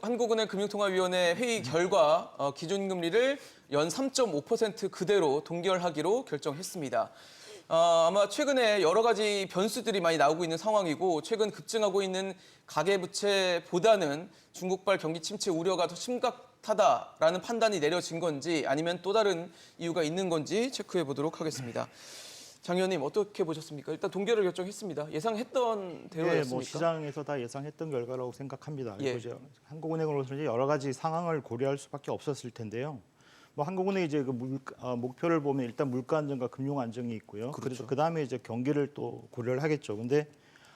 한국은행 금융통화위원회 회의 결과 기준금리를 연 3.5% 그대로 동결하기로 결정했습니다. 아마 최근에 여러 가지 변수들이 많이 나오고 있는 상황이고 최근 급증하고 있는 가계부채보다는 중국발 경기 침체 우려가 더 심각하다라는 판단이 내려진 건지 아니면 또 다른 이유가 있는 건지 체크해 보도록 하겠습니다. 장 의원님 어떻게 보셨습니까? 일단 동결을 결정했습니다. 예상했던 대우였습니까? 뭐 시장에서 다 예상했던 결과라고 생각합니다. 예. 그리고 한국은행으로서 이제 여러 가지 상황을 고려할 수밖에 없었을 텐데요. 뭐 한국은행이 이제 그 목표를 보면 일단 물가 안정과 금융 안정이 있고요. 그렇죠. 그래서 그 다음에 이제 경기를 또 고려를 하겠죠. 근데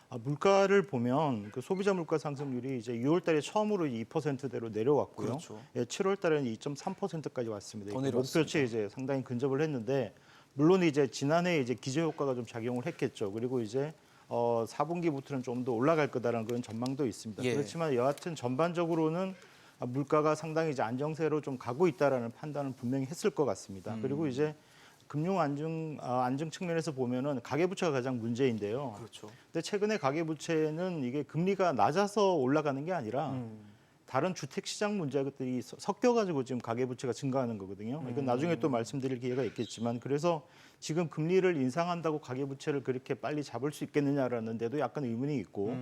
물가를 보면 그 소비자 물가 상승률이 이제 6월달에 처음으로 2%대로 내려왔고요. 그렇죠. 예, 7월달에는 2.3%까지 왔습니다. 더 내려왔습니다. 목표치에 이제 상당히 근접을 했는데 물론 이제 지난해 이제 기저 효과가 좀 작용을 했겠죠. 그리고 이제 4분기부터는 좀 더 올라갈 거다라는 그런 전망도 있습니다. 예. 그렇지만 여하튼 전반적으로는 물가가 상당히 이제 안정세로 좀 가고 있다라는 판단은 분명히 했을 것 같습니다. 그리고 이제 금융 안정 측면에서 보면은 가계부채가 가장 문제인데요. 그렇죠. 근데 최근에 가계부채는 이게 금리가 낮아서 올라가는 게 아니라 다른 주택 시장 문제들이 섞여가지고 지금 가계부채가 증가하는 거거든요. 이건 나중에 또 말씀드릴 기회가 있겠지만 그래서 지금 금리를 인상한다고 가계부채를 그렇게 빨리 잡을 수 있겠느냐라는 데도 약간 의문이 있고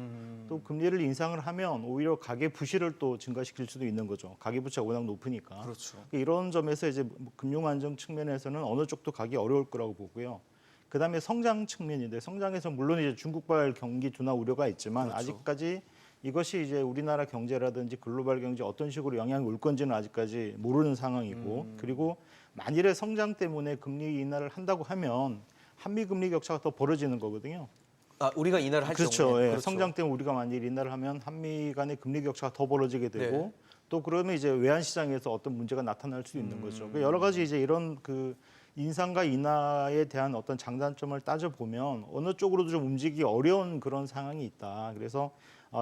또 금리를 인상을 하면 오히려 가계 부실을 또 증가시킬 수도 있는 거죠. 가계부채가 워낙 높으니까. 그렇죠. 이런 점에서 이제 금융 안정 측면에서는 어느 쪽도 가기 어려울 거라고 보고요. 그다음에 성장 측면인데 성장에서 물론 이제 중국발 경기 둔화 우려가 있지만 그렇죠. 아직까지 이것이 이제 우리나라 경제라든지 글로벌 경제 어떤 식으로 영향이 올 건지는 아직까지 모르는 상황이고 그리고 만일에 성장 때문에 금리 인하를 한다고 하면 한미 금리 격차가 더 벌어지는 거거든요. 우리가 인하를 할 그렇죠. 경우에. 예. 그렇죠. 성장 때문에 우리가 만일 인하를 하면 한미 간의 금리 격차가 더 벌어지게 되고 네. 또 그러면 이제 외환 시장에서 어떤 문제가 나타날 수 있는 거죠. 여러 가지 이제 이런 그 인상과 인하에 대한 어떤 장단점을 따져 보면 어느 쪽으로도 좀 움직이기 어려운 그런 상황이 있다. 그래서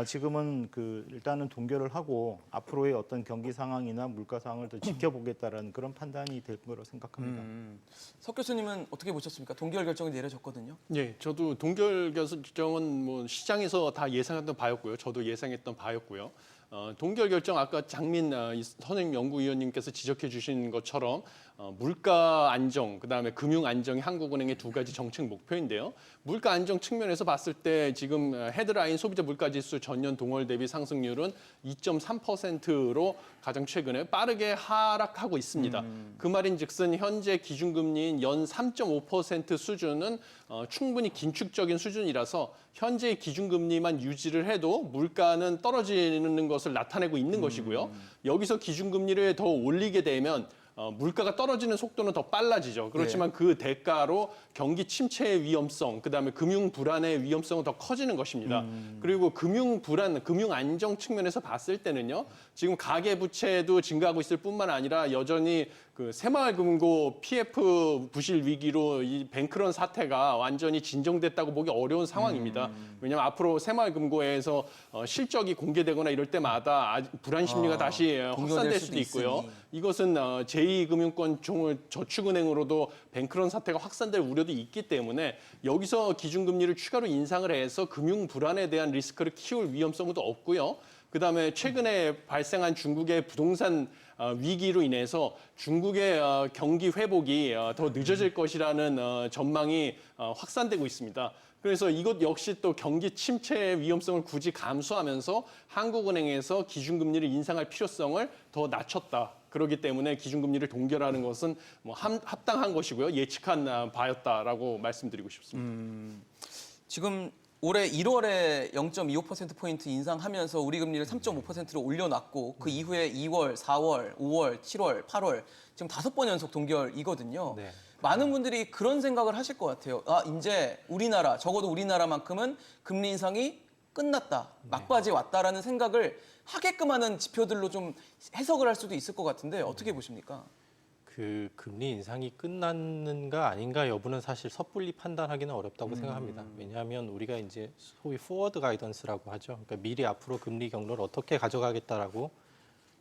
지금은 그 일단은 동결을 하고 앞으로의 어떤 경기 상황이나 물가 상황을 더 지켜보겠다라는 그런 판단이 될 거라고 생각합니다. 석 교수님은 어떻게 보셨습니까? 동결 결정이 내려졌거든요. 예, 저도 동결 결정은 뭐 시장에서 다 예상했던 바였고요. 저도 예상했던 바였고요. 동결 결정 아까 장민 선임 연구위원님께서 지적해 주신 것처럼 물가 안정, 그다음에 금융 안정이 한국은행의 두 가지 정책 목표인데요. 물가 안정 측면에서 봤을 때 지금 헤드라인 소비자 물가지수 전년 동월 대비 상승률은 2.3%로 가장 최근에 빠르게 하락하고 있습니다. 그 말인즉슨 현재 기준금리인 연 3.5% 수준은 충분히 긴축적인 수준이라서 현재의 기준금리만 유지를 해도 물가는 떨어지는 것을 나타내고 있는 것이고요. 여기서 기준금리를 더 올리게 되면 물가가 떨어지는 속도는 더 빨라지죠. 그렇지만 그 대가로 경기 침체의 위험성, 그다음에 금융 불안의 위험성은 더 커지는 것입니다. 그리고 금융 불안, 금융 안정 측면에서 봤을 때는요. 지금 가계 부채도 증가하고 있을 뿐만 아니라 여전히 그 새마을금고 PF 부실 위기로 이 뱅크런 사태가 완전히 진정됐다고 보기 어려운 상황입니다. 왜냐하면 앞으로 새마을금고에서 실적이 공개되거나 이럴 때마다 불안 심리가 다시 확산될 수도 있고요. 있으니. 이것은 제2금융권 저축은행으로도 뱅크런 사태가 확산될 우려도 있기 때문에 여기서 기준금리를 추가로 인상을 해서 금융 불안에 대한 리스크를 키울 위험성도 없고요. 그다음에 최근에 발생한 중국의 부동산 위기로 인해서 중국의 경기 회복이 더 늦어질 것이라는 전망이 확산되고 있습니다. 그래서 이것 역시 또 경기 침체의 위험성을 굳이 감수하면서 한국은행에서 기준금리를 인상할 필요성을 더 낮췄다. 그렇기 때문에 기준금리를 동결하는 것은 뭐 합당한 것이고요. 예측한 바였다라고 말씀드리고 싶습니다. 지금 올해 1월에 0.25%포인트 인상하면서 우리 금리를 3.5%로 올려놨고 그 이후에 2월, 4월, 5월, 7월, 8월 지금 5번 연속 동결이거든요. 네. 많은 분들이 그런 생각을 하실 것 같아요. 이제 우리나라, 적어도 우리나라만큼은 금리 인상이 끝났다, 막바지 왔다라는 생각을 하게끔 하는 지표들로 좀 해석을 할 수도 있을 것 같은데 어떻게 보십니까? 그 금리 인상이 끝났는가 아닌가 여부는 사실 섣불리 판단하기는 어렵다고 생각합니다. 왜냐하면 우리가 이제 소위 포워드 가이던스라고 하죠. 그러니까 미리 앞으로 금리 경로를 어떻게 가져가겠다라고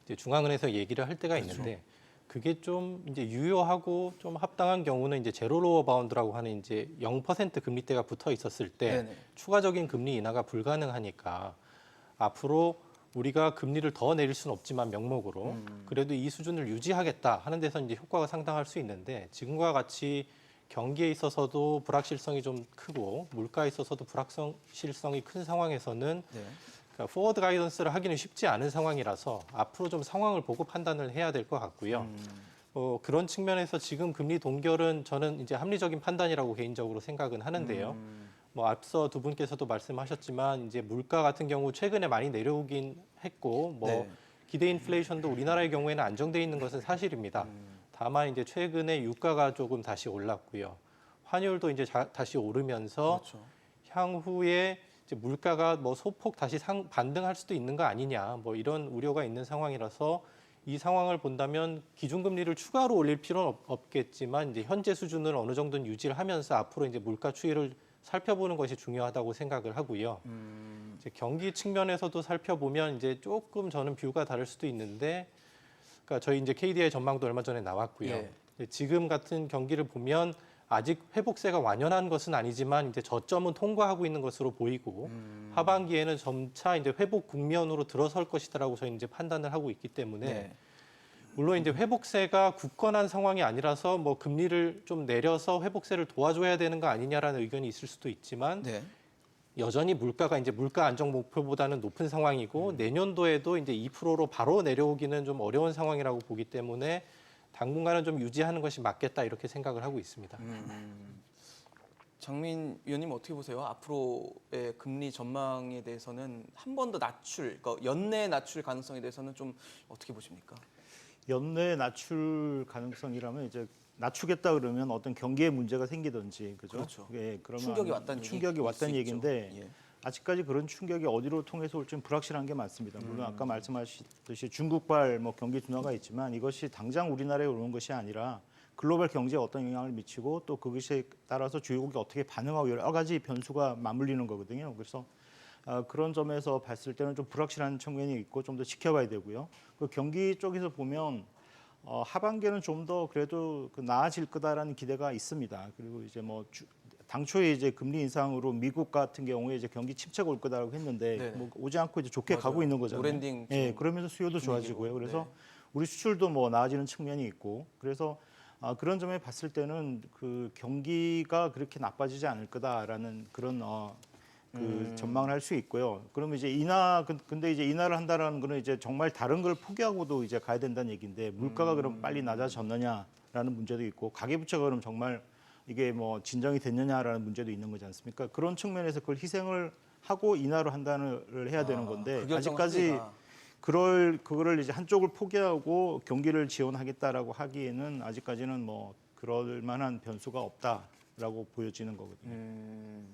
이제 중앙은행에서 얘기를 할 때가 있는데 그게 좀 이제 유효하고 좀 합당한 경우는 이제 제로 로어 바운드라고 하는 이제 0% 금리대가 붙어 있었을 때 네네. 추가적인 금리 인하가 불가능하니까 앞으로 우리가 금리를 더 내릴 수는 없지만 명목으로 그래도 이 수준을 유지하겠다 하는 데서 이제 효과가 상당할 수 있는데 지금과 같이 경기에 있어서도 불확실성이 좀 크고 물가에 있어서도 불확실성이 큰 상황에서는 네. 그러니까 포워드 가이던스를 하기는 쉽지 않은 상황이라서 앞으로 좀 상황을 보고 판단을 해야 될 것 같고요. 그런 측면에서 지금 금리 동결은 저는 이제 합리적인 판단이라고 개인적으로 생각은 하는데요. 뭐 앞서 두 분께서도 말씀하셨지만 이제 물가 같은 경우 최근에 많이 내려오긴 했고 뭐 네. 기대 인플레이션도 우리나라의 경우에는 안정돼 있는 것은 사실입니다. 다만 이제 최근에 유가가 조금 다시 올랐고요. 환율도 이제 다시 오르면서 그렇죠. 향후에 이제 물가가 뭐 소폭 다시 반등할 수도 있는 거 아니냐 뭐 이런 우려가 있는 상황이라서 이 상황을 본다면 기준금리를 추가로 올릴 필요는 없겠지만 이제 현재 수준을 어느 정도는 유지를 하면서 앞으로 이제 물가 추이를 살펴보는 것이 중요하다고 생각을 하고요. 이제 경기 측면에서도 살펴보면 이제 조금 저는 뷰가 다를 수도 있는데, 그러니까 저희 이제 KDI 전망도 얼마 전에 나왔고요. 예. 지금 같은 경기를 보면 아직 회복세가 완연한 것은 아니지만 이제 저점은 통과하고 있는 것으로 보이고 하반기에는 점차 이제 회복 국면으로 들어설 것이다라고 저희 이제 판단을 하고 있기 때문에. 네. 물론 이제 회복세가 굳건한 상황이 아니라서 뭐 금리를 좀 내려서 회복세를 도와줘야 되는 거 아니냐라는 의견이 있을 수도 있지만 네. 여전히 물가가 이제 물가 안정 목표보다는 높은 상황이고 내년도에도 이제 2%로 바로 내려오기는 좀 어려운 상황이라고 보기 때문에 당분간은 좀 유지하는 것이 맞겠다 이렇게 생각을 하고 있습니다. 장민 위원님 어떻게 보세요? 앞으로의 금리 전망에 대해서는 한 번 더 낮출, 그러니까 연내 낮출 가능성에 대해서는 좀 어떻게 보십니까? 연내 낮출 가능성이라면 이제 낮추겠다 그러면 어떤 경기에 문제가 생기든지 그죠? 그렇죠. 예, 그러면 충격이 왔다는 충격이 얘기일 왔다는 수 얘기인데 있죠. 예. 아직까지 그런 충격이 어디로 통해서 올지 불확실한 게 많습니다. 물론 아까 말씀하셨듯이 중국발 뭐 경기 둔화가 있지만 이것이 당장 우리나라에 오는 것이 아니라 글로벌 경제에 어떤 영향을 미치고 또 그것에 따라서 주요국이 어떻게 반응하고 여러 가지 변수가 맞물리는 거거든요. 그래서 그런 점에서 봤을 때는 좀 불확실한 측면이 있고 좀 더 지켜봐야 되고요. 그 경기 쪽에서 보면 하반기에는 좀 더 그래도 나아질 거다라는 기대가 있습니다. 그리고 이제 뭐 당초에 이제 금리 인상으로 미국 같은 경우에 이제 경기 침체가 올 거다라고 했는데 네네. 뭐 오지 않고 이제 좋게 맞아요. 가고 있는 거잖아요. 노랜딩 예, 지금 그러면서 수요도 분위기고. 좋아지고요. 그래서 네. 우리 수출도 뭐 나아지는 측면이 있고 그래서 그런 점에 봤을 때는 그 경기가 그렇게 나빠지지 않을 거다라는 그런 전망을 할 수 있고요. 그러면 이제 근데 이제 인하를 한다라는 거는 이제 정말 다른 걸 포기하고도 이제 가야 된다는 얘기인데 물가가 그럼 빨리 낮아졌느냐라는 문제도 있고 가계부채가 그럼 정말 이게 뭐 진정이 됐느냐라는 문제도 있는 거지 않습니까? 그런 측면에서 그걸 희생을 하고 인하로 한단을 해야 되는 건데 그 결정을 아직까지 합니다. 그거를 이제 한쪽을 포기하고 경기를 지원하겠다라고 하기에는 아직까지는 뭐 그럴 만한 변수가 없다라고 보여지는 거거든요.